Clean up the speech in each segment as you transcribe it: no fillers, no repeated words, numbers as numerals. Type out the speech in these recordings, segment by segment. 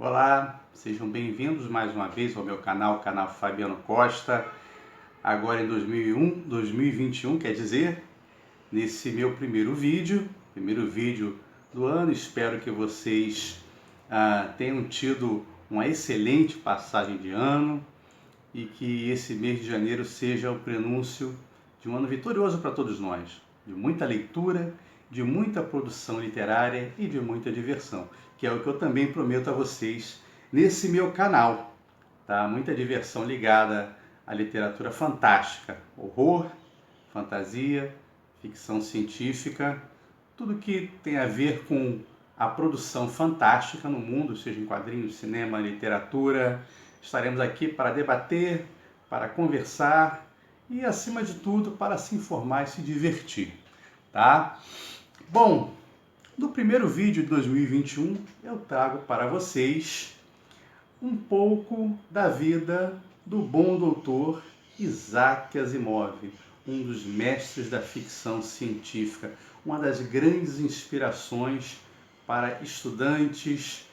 Olá, sejam bem-vindos mais uma vez ao meu canal, canal Fabiano Costa. Agora em 2021, quer dizer, nesse meu primeiro vídeo do ano. Espero que vocês tenham tido uma excelente passagem de ano e que esse mês de janeiro seja o prenúncio de um ano vitorioso para todos nós, de muita leitura, de muita produção literária e de muita diversão, que é o que eu também prometo a vocês nesse meu canal, tá? Muita diversão ligada à literatura fantástica, horror, fantasia, ficção científica, tudo que tem a ver com a produção fantástica no mundo, seja em quadrinhos, cinema, literatura. Estaremos aqui para debater, para conversar e, acima de tudo, para se informar e se divertir, tá? Bom, no primeiro vídeo de 2021, eu trago para vocês um pouco da vida do bom doutor Isaac Asimov, um dos mestres da ficção científica, uma das grandes inspirações para estudantes,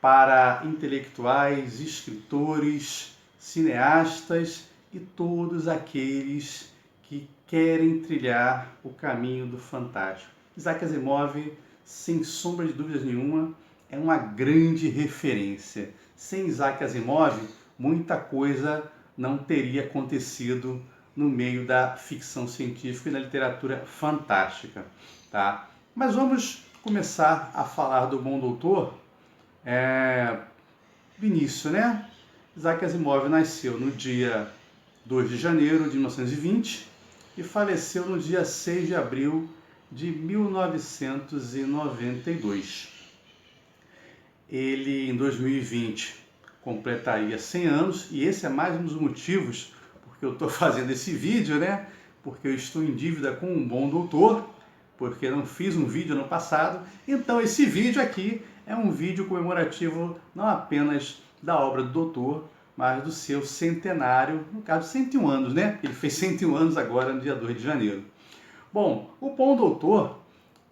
para intelectuais, escritores, cineastas e todos aqueles que querem trilhar o caminho do fantástico. Isaac Asimov, sem sombra de dúvidas nenhuma, é uma grande referência. Sem Isaac Asimov, muita coisa não teria acontecido no meio da ficção científica e da literatura fantástica, tá? Mas vamos começar a falar do bom doutor do início, né? Isaac Asimov nasceu no dia 2 de janeiro de 1920 e faleceu no dia 6 de abril de 1992. Ele, em 2020, completaria 100 anos, e esse é mais um dos motivos porque eu estou fazendo esse vídeo, né? Porque eu estou em dívida com um bom doutor, porque não fiz um vídeo no passado. Então esse vídeo aqui é um vídeo comemorativo não apenas da obra do doutor, mas do seu centenário, no caso 101 anos, né? Ele fez 101 anos agora no dia 2 de janeiro. Bom, o bom doutor,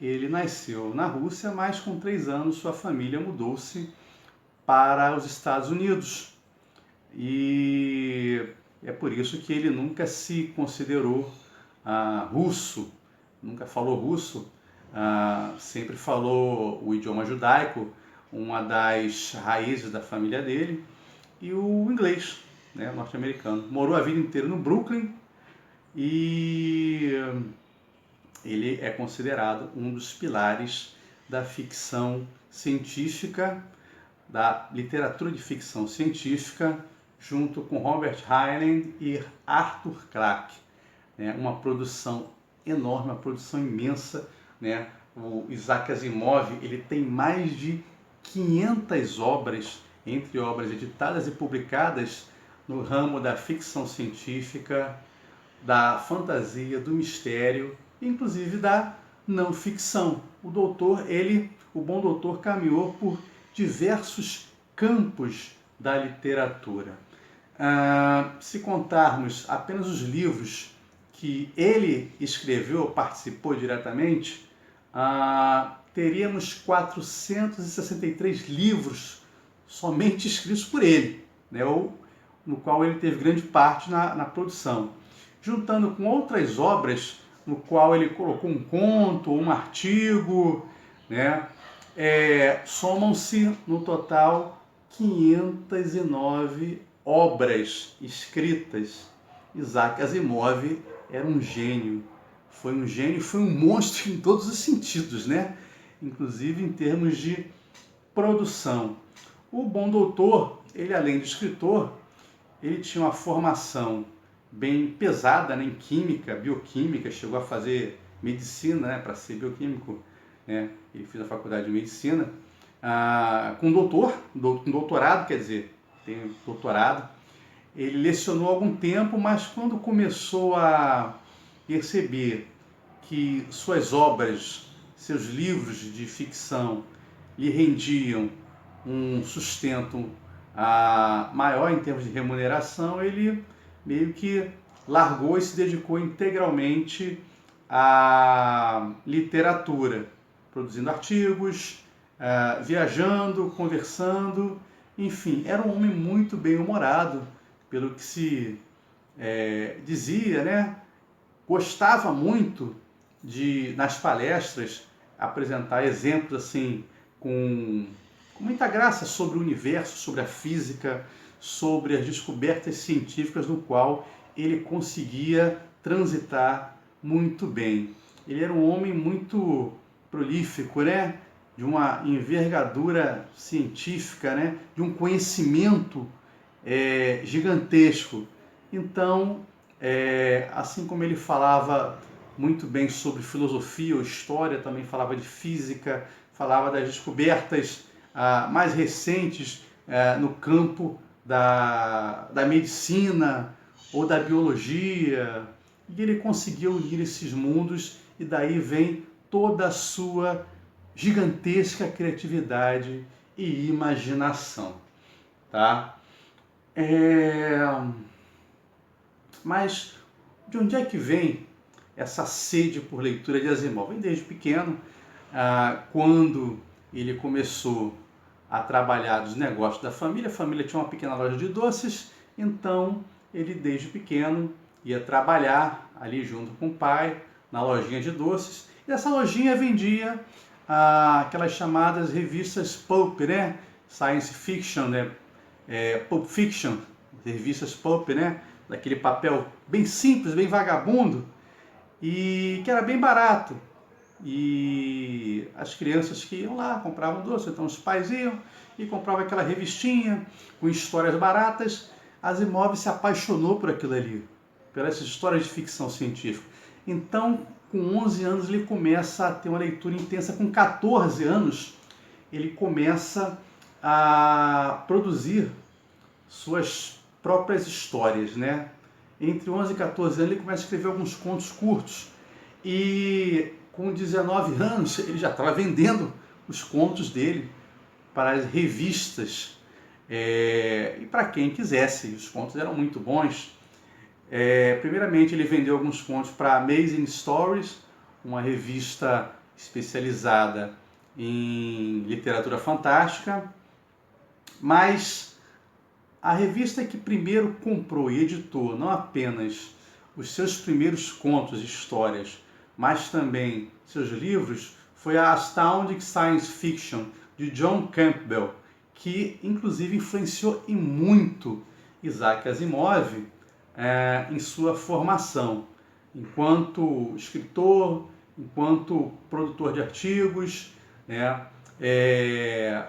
ele nasceu na Rússia, mas com 3 anos sua família mudou-se para os Estados Unidos. E é por isso que ele nunca se considerou russo, nunca falou russo, sempre falou o idioma judaico, uma das raízes da família dele, e o inglês, né, norte-americano. Morou a vida inteira no Brooklyn e ele é considerado um dos pilares da ficção científica, da literatura de ficção científica, junto com Robert Heinlein e Arthur Clarke, né? Uma produção enorme, uma produção imensa, né? O Isaac Asimov, ele tem mais de 500 obras, entre obras editadas e publicadas no ramo da ficção científica, da fantasia, do mistério, inclusive da não ficção. O bom doutor caminhou por diversos campos da literatura. Se contarmos apenas os livros que ele escreveu, participou diretamente, teríamos 463 livros somente escritos por ele, né, ou no qual ele teve grande parte na produção. Juntando com outras obras, no qual ele colocou um conto, um artigo, né, somam-se no total 509 obras escritas. Isaac Asimov era um gênio, foi um monstro em todos os sentidos, né? Inclusive em termos de produção. O bom doutor, ele além de escritor, ele tinha uma formação bem pesada, né, em química, bioquímica, chegou a fazer medicina, né, para ser bioquímico, né? Ele fez a faculdade de medicina, com doutorado, quer dizer, tem doutorado. Ele lecionou há algum tempo, mas quando começou a perceber que suas obras, seus livros de ficção lhe rendiam um sustento maior em termos de remuneração, ele meio que largou e se dedicou integralmente à literatura, produzindo artigos, viajando, conversando, enfim, era um homem muito bem-humorado, pelo que se dizia, né? Gostava muito de, nas palestras, apresentar exemplos assim, com muita graça sobre o universo, sobre a física, sobre as descobertas científicas no qual ele conseguia transitar muito bem. Ele era um homem muito prolífico, né? De uma envergadura científica, né? De um conhecimento gigantesco. Então, assim como ele falava muito bem sobre filosofia ou história, também falava de física, falava das descobertas mais recentes no campo da medicina ou da biologia, e ele conseguiu unir esses mundos, e daí vem toda a sua gigantesca criatividade e imaginação, tá? Mas de onde é que vem essa sede por leitura de Asimov? Vem desde pequeno, quando ele começou a trabalhar dos negócios da família. A família tinha uma pequena loja de doces, então ele desde pequeno ia trabalhar ali junto com o pai na lojinha de doces. E essa lojinha vendia aquelas chamadas revistas pulp, né? Science fiction, né? Pulp fiction, revistas pulp, né? Daquele papel bem simples, bem vagabundo, e que era bem barato. E as crianças que iam lá compravam doce, então os pais iam e compravam aquela revistinha com histórias baratas. Asimov se apaixonou por aquilo ali, pelas histórias de ficção científica. Então, com 11 anos, ele começa a ter uma leitura intensa. Com 14 anos, ele começa a produzir suas próprias histórias, né? Entre 11 e 14 anos, ele começa a escrever alguns contos curtos. E com 19 anos, ele já estava vendendo os contos dele para as revistas e para quem quisesse. Os contos eram muito bons. Primeiramente, ele vendeu alguns contos para Amazing Stories, uma revista especializada em literatura fantástica. Mas a revista que primeiro comprou e editou não apenas os seus primeiros contos e histórias, mas também seus livros, foi a Astounding Science Fiction, de John Campbell, que inclusive influenciou e muito Isaac Asimov em sua formação, enquanto escritor, enquanto produtor de artigos, né?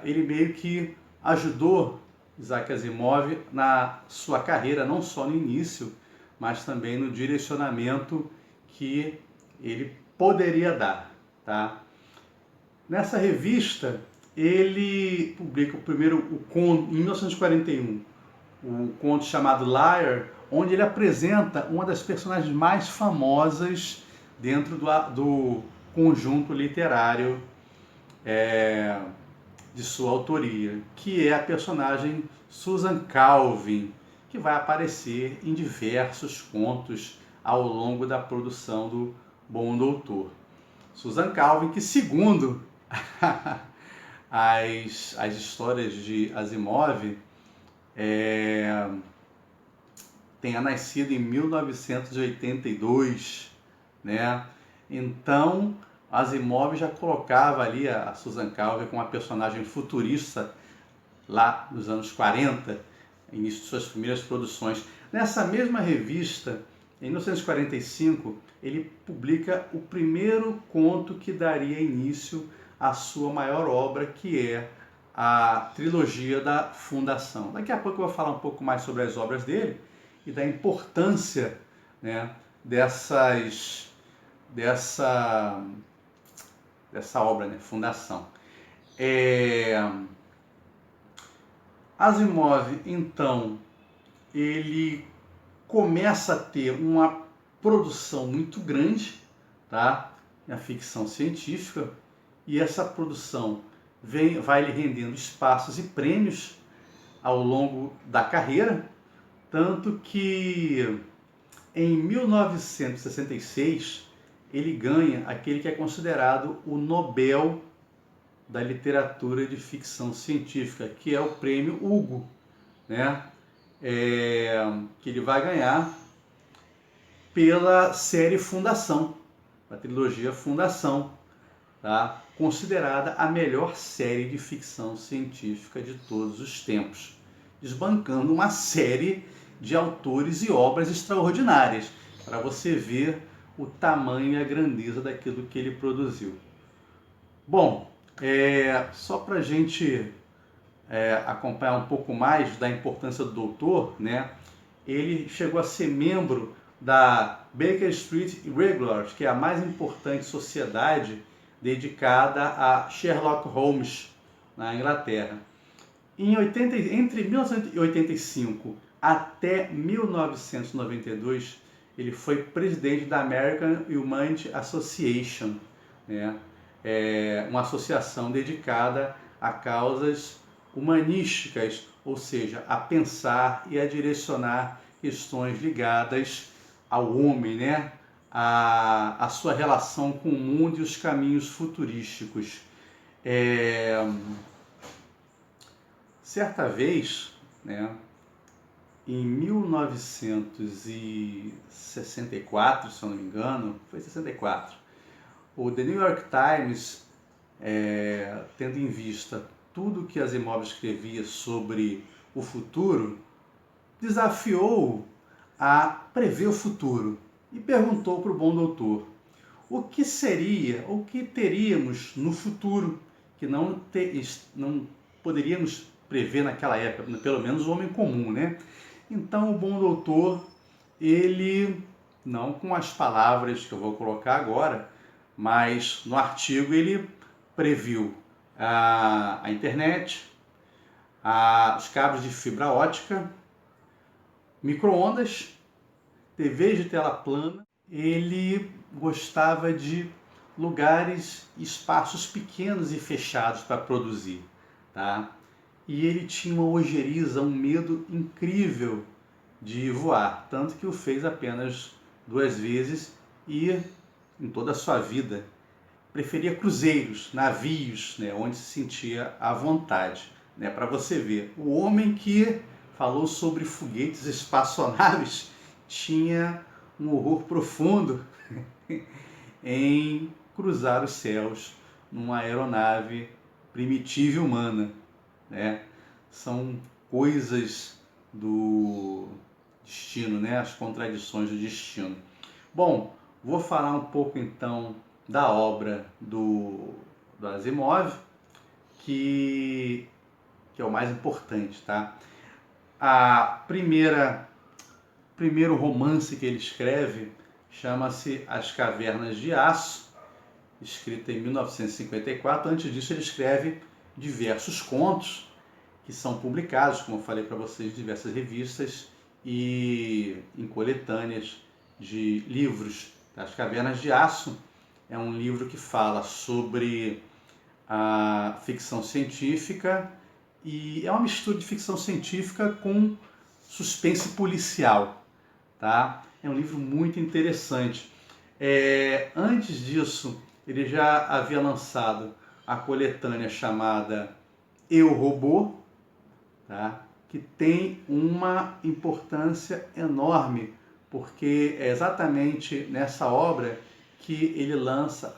Ele meio que ajudou Isaac Asimov na sua carreira, não só no início, mas também no direcionamento que ele poderia dar, tá? Nessa revista, ele publica o primeiro conto, em 1941, o conto chamado Liar, onde ele apresenta uma das personagens mais famosas dentro do conjunto literário de sua autoria, que é a personagem Susan Calvin, que vai aparecer em diversos contos ao longo da produção do Bom Doutor. Susan Calvin, que segundo as histórias de Asimov, tenha nascido em 1982, né? Então, Asimov já colocava ali a Susan Calvin como uma personagem futurista lá nos anos 40, início de suas primeiras produções. Nessa mesma revista, em 1945, ele publica o primeiro conto que daria início à sua maior obra, que é a trilogia da Fundação. Daqui a pouco eu vou falar um pouco mais sobre as obras dele e da importância, né, dessa obra, né, Fundação. Asimov, então, ele começa a ter uma produção muito grande, tá, na ficção científica, e essa produção vai lhe rendendo espaços e prêmios ao longo da carreira, tanto que em 1966 ele ganha aquele que é considerado o Nobel da literatura de ficção científica, que é o prêmio Hugo, né? Que ele vai ganhar pela série Fundação, a trilogia Fundação, tá? Considerada a melhor série de ficção científica de todos os tempos, desbancando uma série de autores e obras extraordinárias, para você ver o tamanho e a grandeza daquilo que ele produziu. Bom, só para a gente acompanhar um pouco mais da importância do doutor, né? Ele chegou a ser membro da Baker Street Regulars, que é a mais importante sociedade dedicada a Sherlock Holmes na Inglaterra. Entre 1985 até 1992, ele foi presidente da American Humanity Association, né? Uma associação dedicada a causas humanísticas, ou seja, a pensar e a direcionar questões ligadas ao homem, né? A sua relação com o mundo e os caminhos futurísticos. Certa vez, né, em 1964, se eu não me engano, foi 64, o The New York Times, tendo em vista tudo que Asimov escrevia sobre o futuro, desafiou a prever o futuro e perguntou para o bom doutor o que seria, o que teríamos no futuro que não poderíamos prever naquela época, pelo menos o homem comum, né? Então o bom doutor, ele, não com as palavras que eu vou colocar agora, mas no artigo ele previu a internet, os cabos de fibra ótica, micro-ondas, TV de tela plana. Ele gostava de lugares, espaços pequenos e fechados para produzir, tá? E ele tinha uma ojeriza, um medo incrível de voar, tanto que o fez apenas 2 vezes e em toda a sua vida. Preferia cruzeiros, navios, né, onde se sentia à vontade, né, para você ver. O homem que falou sobre foguetes espaçonaves tinha um horror profundo em cruzar os céus numa aeronave primitiva e humana, né? São coisas do destino, né? As contradições do destino. Bom, vou falar um pouco então da obra do Asimov, que é o mais importante, tá? Primeiro romance que ele escreve chama-se As Cavernas de Aço, escrita em 1954. Antes disso ele escreve diversos contos que são publicados, como eu falei para vocês, em diversas revistas e em coletâneas de livros. As Cavernas de Aço é um livro que fala sobre a ficção científica e é uma mistura de ficção científica com suspense policial, tá? É um livro muito interessante. Antes disso, ele já havia lançado a coletânea chamada Eu, Robô, tá? Que tem uma importância enorme, porque é exatamente nessa obra que ele lança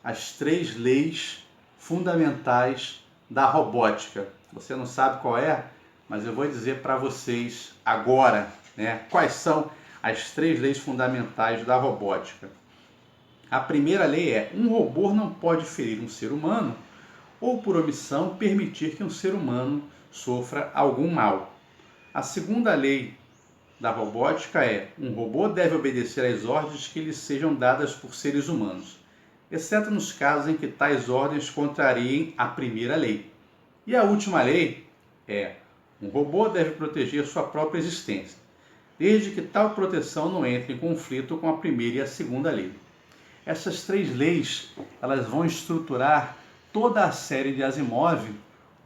as 3 leis fundamentais da robótica. Você não sabe qual é, mas eu vou dizer para vocês agora, né? Quais são as 3 leis fundamentais da robótica. A primeira lei é: um robô não pode ferir um ser humano ou, por omissão, permitir que um ser humano sofra algum mal. A segunda lei da robótica é: um robô deve obedecer às ordens que lhe sejam dadas por seres humanos, exceto nos casos em que tais ordens contrariem a primeira lei. E a última lei é: um robô deve proteger sua própria existência, desde que tal proteção não entre em conflito com a primeira e a segunda lei. Essas 3 leis, elas vão estruturar toda a série de Asimov,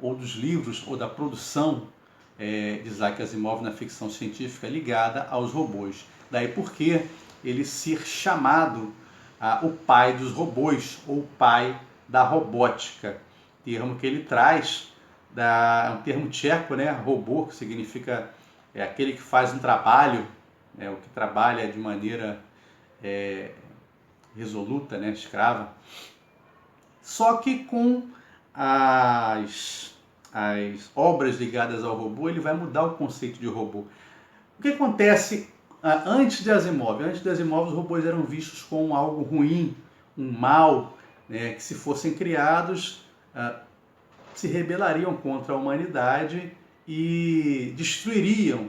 ou dos livros, ou da produção de Isaac Asimov na ficção científica ligada aos robôs. Daí porque ele ser chamado o pai dos robôs, ou o pai da robótica, termo que ele traz, é um termo tcheco, né? Robô, que significa aquele que faz um trabalho, o que trabalha de maneira resoluta, né? Escrava. Só que com as obras ligadas ao robô, ele vai mudar o conceito de robô. O que acontece antes de Asimov? Antes de Asimov, os robôs eram vistos como algo ruim, um mal, né, que se fossem criados, se rebelariam contra a humanidade e destruiriam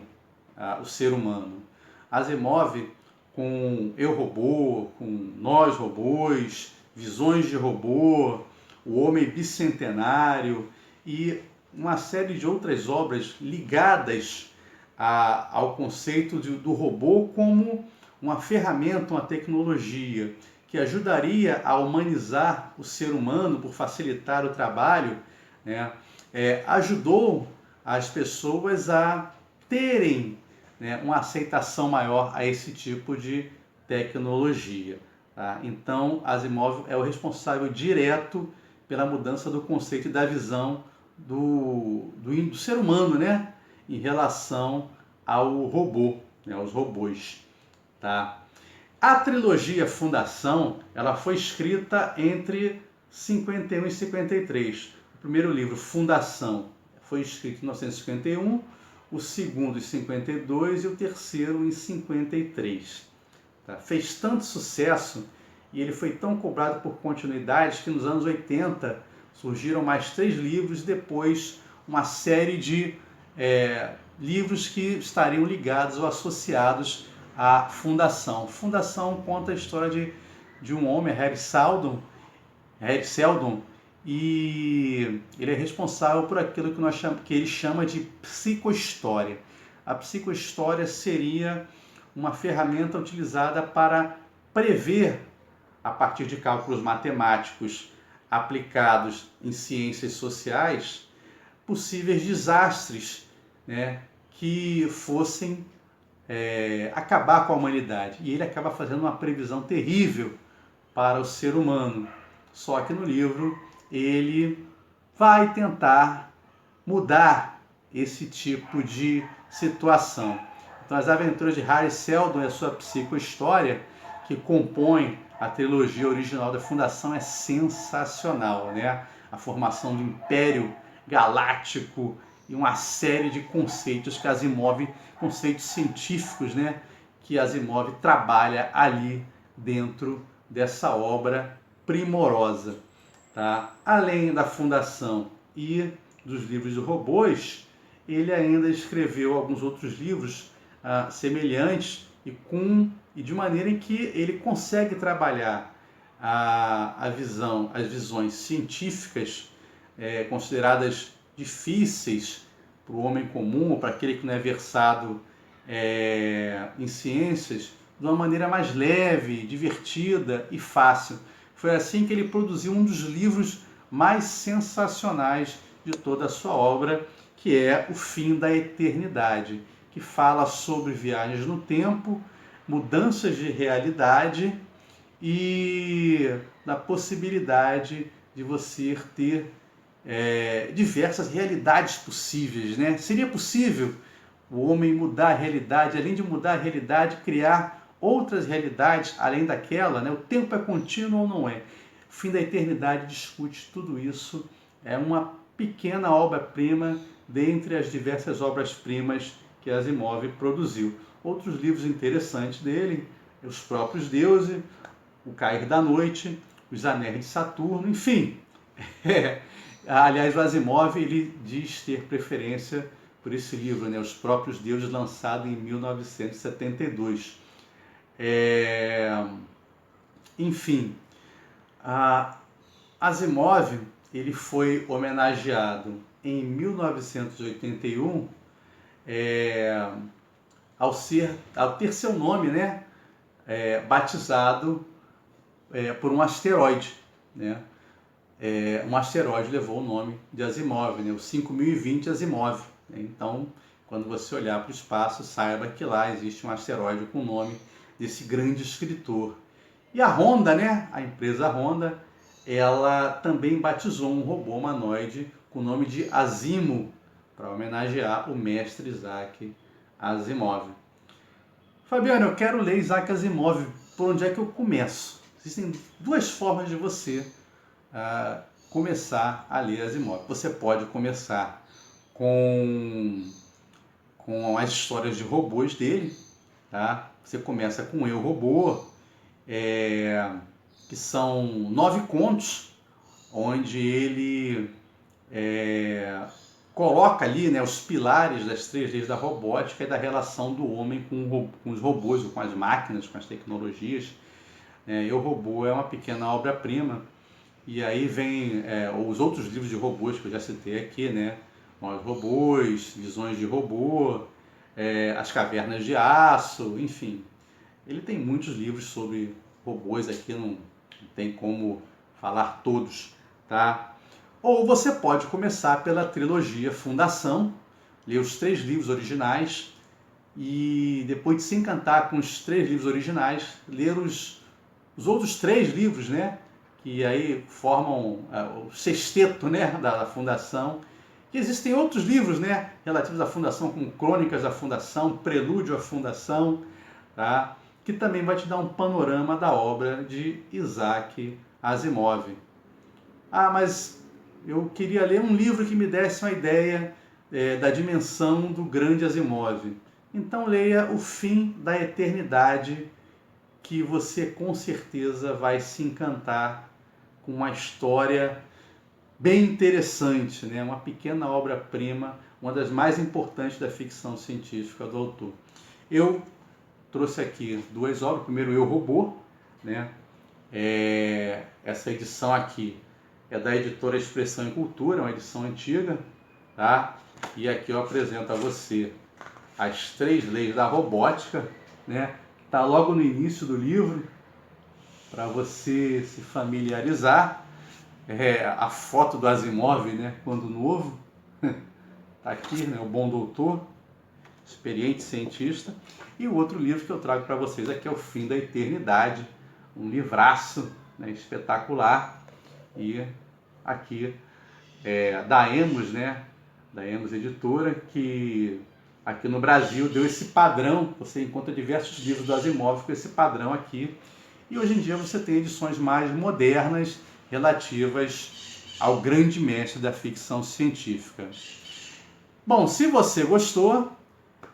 o ser humano. Asimov, com Eu, Robô, com Nós, Robôs, Visões de Robô, O Homem Bicentenário e uma série de outras obras ligadas ao conceito do robô como uma ferramenta, uma tecnologia que ajudaria a humanizar o ser humano por facilitar o trabalho, né? Ajudou as pessoas a terem, né, uma aceitação maior a esse tipo de tecnologia. Tá? Então, Asimov é o responsável direto pela mudança do conceito e da visão do ser humano, né, em relação ao robô, né, aos robôs. Tá? A trilogia Fundação, ela foi escrita entre 51 e 53. O primeiro livro, Fundação, foi escrito em 1951, o segundo em 52 e o terceiro em 53. Tá? Fez tanto sucesso e ele foi tão cobrado por continuidades que nos anos 80 surgiram mais 3 livros, depois uma série de livros que estariam ligados ou associados à Fundação. Fundação conta a história de um homem, Harry Seldon, e ele é responsável por aquilo que ele chama de psicohistória. A psicohistória seria uma ferramenta utilizada para prever, a partir de cálculos matemáticos aplicados em ciências sociais, possíveis desastres, né, que fossem acabar com a humanidade. E ele acaba fazendo uma previsão terrível para o ser humano. Só que no livro ele vai tentar mudar esse tipo de situação. Então, as aventuras de Harry Seldon e a sua psicohistória, que compõe a trilogia original da Fundação, é sensacional, né? A formação do Império Galáctico e uma série de conceitos que Asimov, conceitos científicos, né, que Asimov trabalha ali dentro dessa obra primorosa. Tá? Além da Fundação e dos livros de robôs, ele ainda escreveu alguns outros livros semelhantes e de maneira em que ele consegue trabalhar as visões científicas consideradas difíceis para o homem comum ou para aquele que não é versado em ciências, de uma maneira mais leve, divertida e fácil. Foi assim que ele produziu um dos livros mais sensacionais de toda a sua obra, que é O Fim da Eternidade, que fala sobre viagens no tempo, mudanças de realidade e da possibilidade de você ter diversas realidades possíveis, né? Seria possível o homem mudar a realidade, além de mudar a realidade, criar outras realidades além daquela, né? O tempo é contínuo ou não é? O Fim da Eternidade discute tudo isso. É uma pequena obra-prima dentre as diversas obras-primas que Asimov produziu. Outros livros interessantes dele, Os Próprios Deuses, O Cair da Noite, Os Anéis de Saturno, enfim. Aliás, o Asimov ele diz ter preferência por esse livro, né? Os Próprios Deuses, lançado em 1972. Enfim, Asimov ele foi homenageado em 1981 ao ter seu nome, né, batizado por um asteroide, né? Um asteroide levou o nome de Asimov, né? O 5020 Asimov. Né? Então, quando você olhar para o espaço, saiba que lá existe um asteroide com o nome desse grande escritor. E a Honda, né? A empresa Honda, ela também batizou um robô humanoide com o nome de Asimo, para homenagear o mestre Isaac Asimov. Fabiano, eu quero ler Isaac Asimov, por onde é que eu começo? Existem duas formas de você começar a ler Asimov. Você pode começar com as histórias de robôs dele, tá? Você começa com Eu, Robô, que são 9 contos, onde ele coloca ali, né, os pilares das 3 leis da robótica e da relação do homem com os robôs, com as máquinas, com as tecnologias. Eu, Robô é uma pequena obra-prima, e aí vem os outros livros de robôs que eu já citei aqui, né? Os Robôs, Visões de Robô, As Cavernas de Aço, enfim. Ele tem muitos livros sobre robôs aqui, não tem como falar todos, tá? Ou você pode começar pela trilogia Fundação, ler os 3 livros originais e depois de se encantar com os 3 livros originais, ler os outros 3 livros, né? Que aí formam o sexteto, né, da Fundação. E existem outros livros, né, relativos à Fundação, como Crônicas da Fundação, Prelúdio à Fundação, tá? Que também vai te dar um panorama da obra de Isaac Asimov. Ah, mas eu queria ler um livro que me desse uma ideia da dimensão do grande Asimov. Então leia O Fim da Eternidade, que você com certeza vai se encantar com uma história bem interessante, né? Uma pequena obra-prima, uma das mais importantes da ficção científica do autor. Eu trouxe aqui 2 obras. Primeiro, Eu, Robô, né? Essa edição aqui é da editora Expressão e Cultura, uma edição antiga, tá? E aqui eu apresento a você as 3 leis da robótica, né? Está logo no início do livro, para você se familiarizar. A foto do Asimov, né, quando novo, está aqui, né, o Bom Doutor, experiente cientista. E o outro livro que eu trago para vocês aqui é O Fim da Eternidade, um livraço, né, espetacular. E aqui da Emos, né, da Emos Editora, que aqui no Brasil deu esse padrão. Você encontra diversos livros do Asimov com esse padrão aqui. E hoje em dia você tem edições mais modernas relativas ao grande mestre da ficção científica. Bom, se você gostou,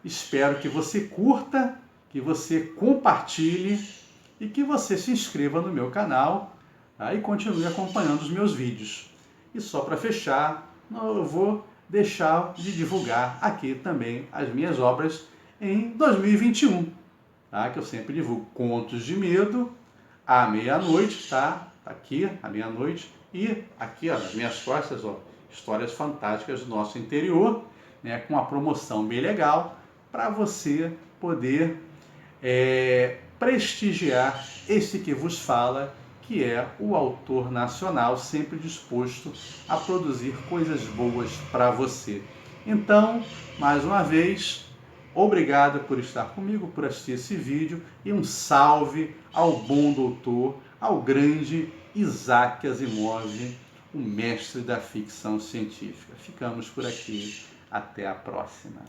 espero que você curta, que você compartilhe e que você se inscreva no meu canal, tá? E continue acompanhando os meus vídeos. E só para fechar, eu vou deixar de divulgar aqui também as minhas obras em 2021, tá? Que eu sempre divulgo Contos de Medo à meia-noite, tá? Aqui à meia-noite, e aqui, ó, nas minhas costas, ó, Histórias Fantásticas do Nosso Interior, né? Com uma promoção bem legal para você poder prestigiar esse que vos fala, que é o autor nacional, sempre disposto a produzir coisas boas para você. Então, mais uma vez, obrigado por estar comigo, por assistir esse vídeo, e um salve ao bom doutor, ao grande Isaac Asimov, o mestre da ficção científica. Ficamos por aqui, até a próxima.